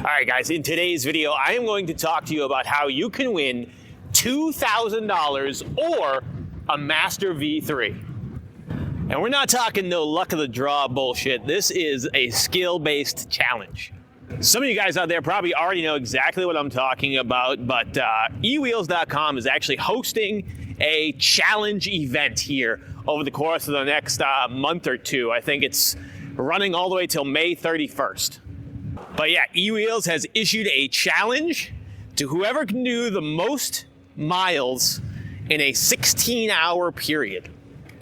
All right, guys, in today's video, I am going to talk to you about how you can win $2,000 or a Master V3. And we're not talking no luck of the draw bullshit. This is a skill-based challenge. Some of you guys out there probably already know exactly what I'm talking about, but Ewheels.com is actually hosting a challenge event here over the course of the next month or two. I think it's running all the way till May 31st. But yeah, Ewheels has issued a challenge to whoever can do the most miles in a 16-hour period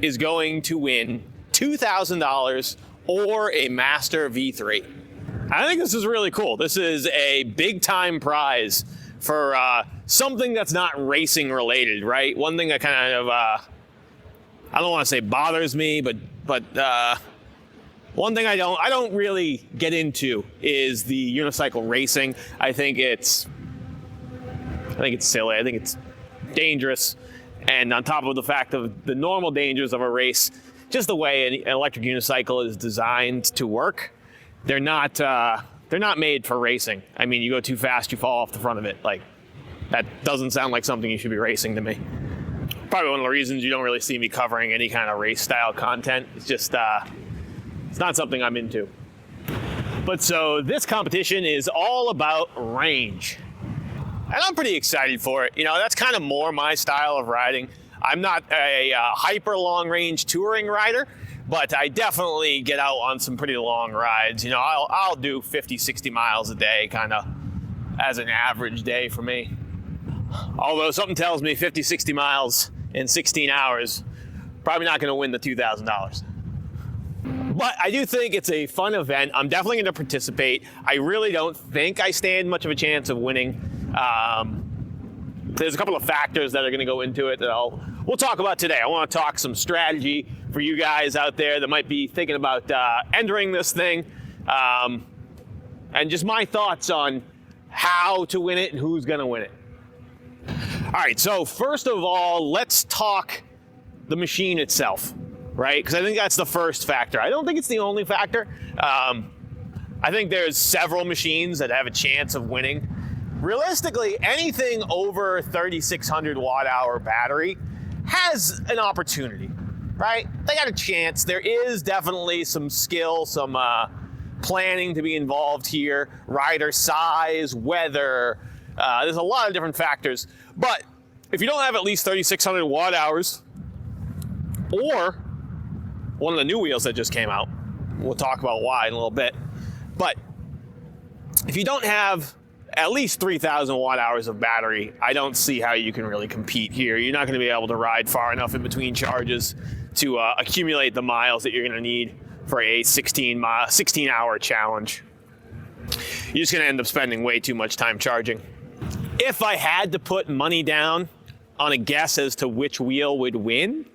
is going to win $2,000 or a Master V3. I think this is really cool. This is a big time prize for something that's not racing related, right? One thing that kind of, I don't want to say bothers me, but one thing I don't really get into is the unicycle racing. I think it's silly. I think it's dangerous. And on top of the fact of the normal dangers of a race, just the way an electric unicycle is designed to work, they're not made for racing. I mean, you go too fast, you fall off the front of it. Like, that doesn't sound like something you should be racing to me. Probably one of the reasons you don't really see me covering any kind of race style content. It's just, it's not something I'm into. But so this competition is all about range. And I'm pretty excited for it. You know, that's kind of more my style of riding. I'm not a hyper long range touring rider, but I definitely get out on some pretty long rides. You know, I'll do 50, 60 miles a day, kind of as an average day for me. Although something tells me 50, 60 miles in 16 hours, probably not going to win the $2,000. But I do think it's a fun event. I'm definitely going to participate. I really don't think I stand much of a chance of winning. There's a couple of factors that are going to go into it that we'll talk about today. I want to talk some strategy for you guys out there that might be thinking about entering this thing, and just my thoughts on how to win it and who's going to win it. All right, so first of all, let's talk the machine itself, right? Because I think that's the first factor. I don't think it's the only factor. I think there's several machines that have a chance of winning. Realistically, anything over 3,600 watt hour battery has an opportunity, right? They got a chance. There is definitely some skill, some planning to be involved here. Rider size, weather, there's a lot of different factors. But if you don't have at least 3,600 watt hours, or one of the new wheels that just came out, we'll talk about why in a little bit. But if you don't have at least 3,000 watt hours of battery, I don't see how you can really compete here. You're not going to be able to ride far enough in between charges to accumulate the miles that you're going to need for a 16-hour challenge. You're just going to end up spending way too much time charging. If I had to put money down on a guess as to which wheel would win,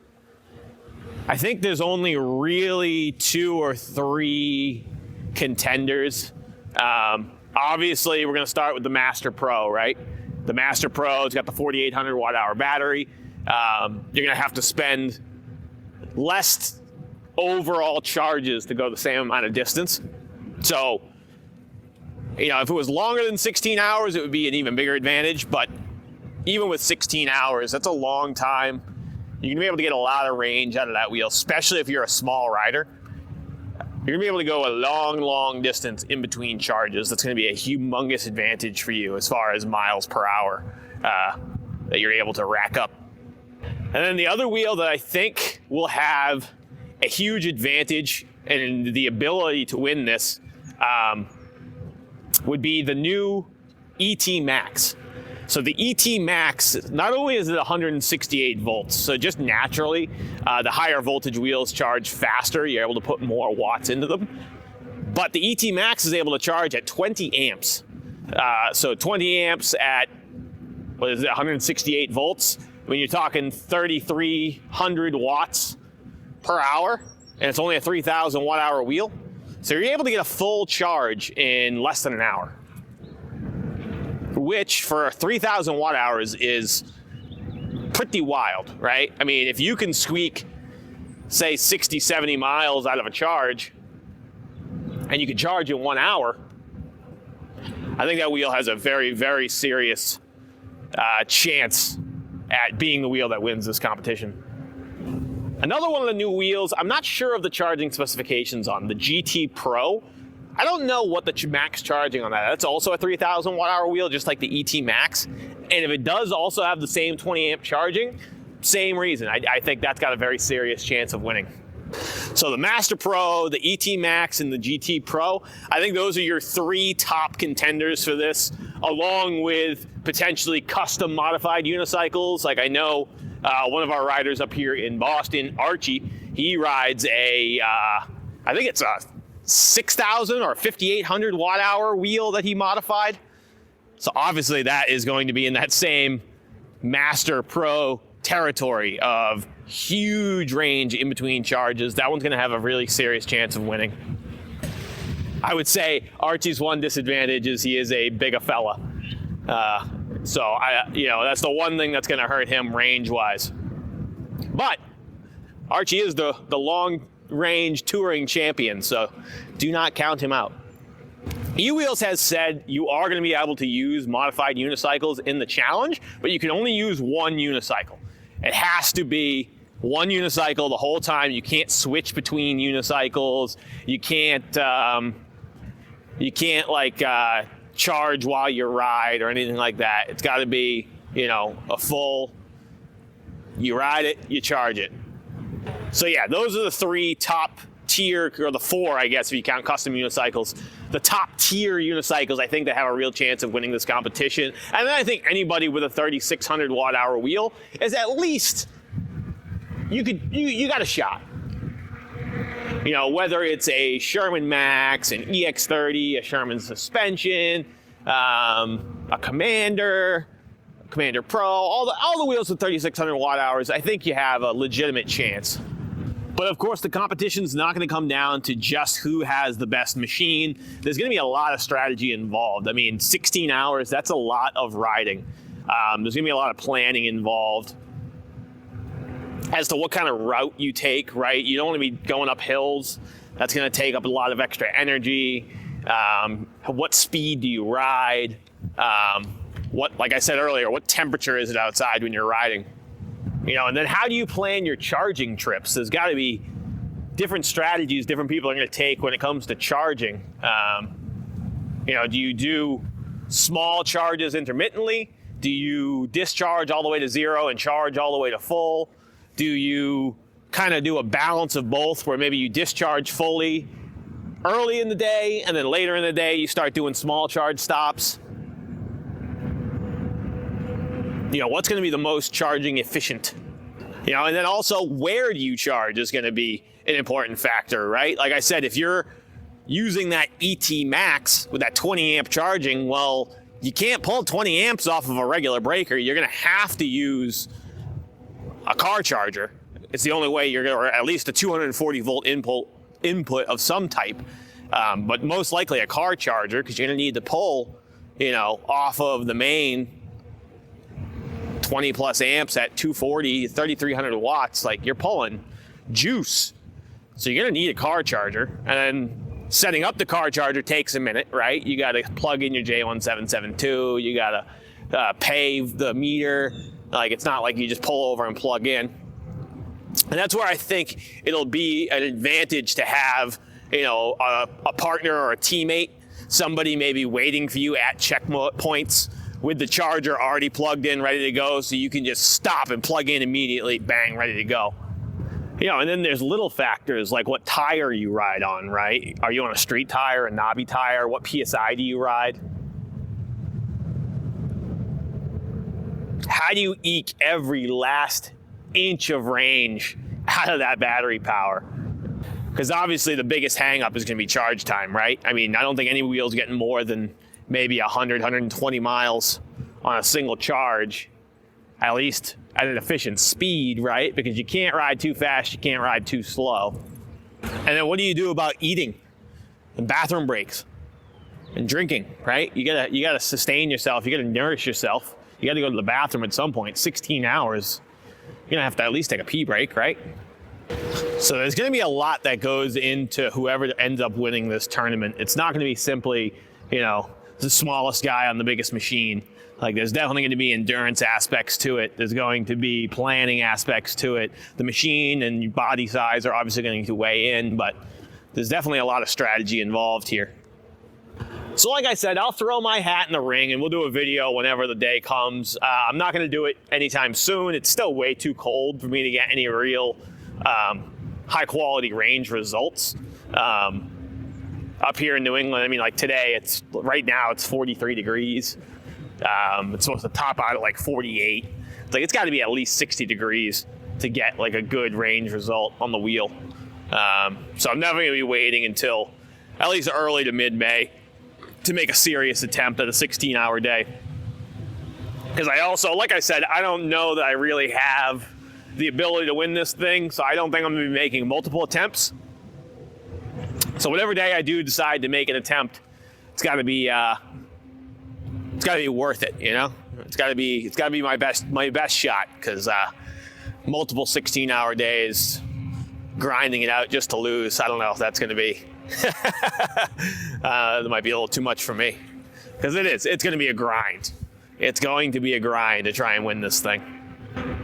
I think there's only really 2 or 3 contenders. Obviously, we're going to start with the Master Pro, right? The Master Pro's got the 4,800 watt hour battery. You're going to have to spend less overall charges to go the same amount of distance. So, you know, if it was longer than 16 hours, it would be an even bigger advantage. But even with 16 hours, that's a long time. You're going to be able to get a lot of range out of that wheel, especially if you're a small rider. You're going to be able to go a long, long distance in between charges. That's going to be a humongous advantage for you as far as miles per hour that you're able to rack up. And then the other wheel that I think will have a huge advantage and the ability to win this would be the new ET Max. So the ET Max, not only is it 168 volts, so just naturally, the higher voltage wheels charge faster. You're able to put more watts into them. But the ET Max is able to charge at 20 amps. So 20 amps at, 168 volts? When you're talking 3,300 watts per hour, and it's only a 3,000 watt hour wheel. So you're able to get a full charge in less than an hour, which for 3,000 watt hours is pretty wild, right? I mean, if you can squeak, say, 60, 70 miles out of a charge, and you can charge in 1 hour, I think that wheel has a very, very serious chance at being the wheel that wins this competition. Another one of the new wheels, I'm not sure of the charging specifications on, the GT Pro. I don't know what the max charging on that. That's also a 3,000 watt hour wheel, just like the ET Max. And if it does also have the same 20 amp charging, same reason. I think that's got a very serious chance of winning. So the Master Pro, the ET Max, and the GT Pro, I think those are your 3 top contenders for this, along with potentially custom modified unicycles. Like I know one of our riders up here in Boston, Archie, he rides a, I think it's a 6,000 or 5,800 watt hour wheel that he modified. So obviously that is going to be in that same Master Pro territory of huge range in between charges. That one's going to have a really serious chance of winning. I would say Archie's one disadvantage is he is a bigger fella. So that's the one thing that's going to hurt him range-wise. But Archie is the long-range touring champion, so do not count him out. Ewheels has said you are going to be able to use modified unicycles in the challenge, but you can only use one unicycle. It has to be one unicycle the whole time. You can't switch between unicycles. You can't charge while you ride or anything like that. It's got to be, a full, you ride it, you charge it. So yeah, those are the 3 top tier, or the 4, I guess, if you count custom unicycles. The top tier unicycles, I think, that have a real chance of winning this competition. And then I think anybody with a 3,600 watt hour wheel is at least, you got a shot. Whether it's a Sherman Max, an EX30, a Sherman suspension, a Commander Pro, all the wheels with 3,600 watt hours, I think you have a legitimate chance. But of course, the competition's not going to come down to just who has the best machine. There's going to be a lot of strategy involved. I mean, 16 hours, that's a lot of riding. There's going to be a lot of planning involved as to what kind of route you take, right? You don't want to be going up hills. That's going to take up a lot of extra energy. What speed do you ride? Like I said earlier, what temperature is it outside when you're riding? And then how do you plan your charging trips? There's got to be different strategies different people are going to take when it comes to charging. Do you do small charges intermittently? Do you discharge all the way to 0 and charge all the way to full? Do you kind of do a balance of both where maybe you discharge fully early in the day and then later in the day you start doing small charge stops? What's going to be the most charging efficient? And then also where do you charge is going to be an important factor, right? Like I said, if you're using that ET Max with that 20 amp charging, well, you can't pull 20 amps off of a regular breaker. You're going to have to use a car charger. It's the only way you're going to, or at least a 240 volt input of some type. But most likely a car charger, because you're going to need to pull, off of the main 20 plus amps at 240, 3,300 watts. Like, you're pulling juice. So you're going to need a car charger. And then setting up the car charger takes a minute, right? You got to plug in your J1772. You got to pave the meter. Like, it's not like you just pull over and plug in. And that's where I think it'll be an advantage to have, a partner or a teammate, somebody maybe waiting for you at checkpoints with the charger already plugged in, ready to go, so you can just stop and plug in immediately, bang, ready to go. And then there's little factors like what tire you ride on, right? Are you on a street tire, a knobby tire? What PSI do you ride? How do you eke every last inch of range out of that battery power? Because obviously the biggest hang-up is going to be charge time, right? I mean, I don't think any wheel's getting more than maybe 100, 120 miles on a single charge, at least at an efficient speed, right? Because you can't ride too fast, you can't ride too slow. And then what do you do about eating and bathroom breaks and drinking, right? You gotta sustain yourself, you gotta nourish yourself. You gotta go to the bathroom at some point. 16 hours, you're gonna have to at least take a pee break, right? So there's gonna be a lot that goes into whoever ends up winning this tournament. It's not gonna be simply, the smallest guy on the biggest machine. Like, there's definitely going to be endurance aspects to it. There's going to be planning aspects to it. The machine and body size are obviously going to weigh in, but there's definitely a lot of strategy involved here. So like I said, I'll throw my hat in the ring and we'll do a video whenever the day comes. I'm not going to do it anytime soon. It's still way too cold for me to get any real high quality range results. Up here in New England, I mean, like today, right now it's 43 degrees. It's supposed to top out at like 48. It's like, it's got to be at least 60 degrees to get like a good range result on the wheel. So I'm never going to be waiting until at least early to mid-May to make a serious attempt at a 16-hour day. Because I also, like I said, I don't know that I really have the ability to win this thing, so I don't think I'm going to be making multiple attempts. So whatever day I do decide to make an attempt, it's got to be worth it, you know. It's got to be my best shot, because multiple 16-hour days grinding it out just to lose, I don't know if that's going to be. That might be a little too much for me, because it's going to be a grind. It's going to be a grind to try and win this thing.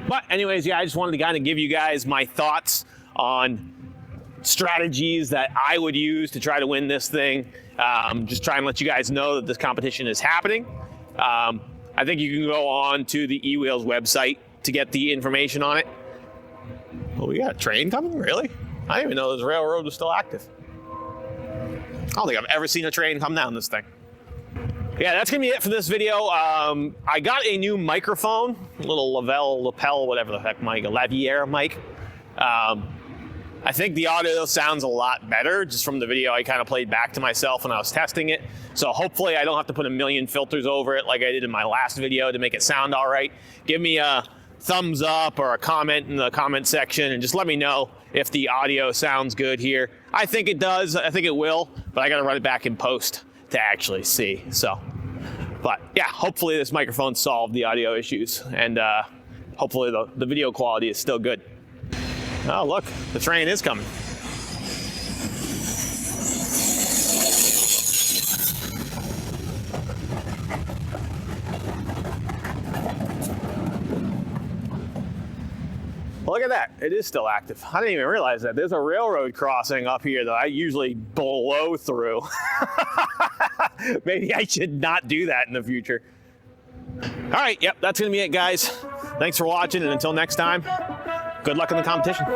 But anyways, yeah, I just wanted to kind of give you guys my thoughts on strategies that I would use to try to win this thing. Just try and let you guys know that this competition is happening. I think you can go on to the Ewheels website to get the information on it. Oh, we got a train coming? Really? I didn't even know this railroad was still active. I don't think I've ever seen a train come down this thing. Yeah, that's gonna be it for this video. I got a new microphone, a little lapel, whatever the heck mic, a Lavier mic. I think the audio sounds a lot better just from the video I kind of played back to myself when I was testing it. So hopefully I don't have to put a million filters over it like I did in my last video to make it sound all right. Give me a thumbs up or a comment in the comment section and just let me know if the audio sounds good here. I think it does. I think it will, but I got to run it back in post to actually see. So, but yeah, hopefully this microphone solved the audio issues, and hopefully the video quality is still good. Oh, look, the train is coming. Look at that, it is still active. I didn't even realize that. There's a railroad crossing up here that I usually blow through. Maybe I should not do that in the future. All right, yep, that's gonna be it, guys. Thanks for watching, and until next time, good luck in the competition.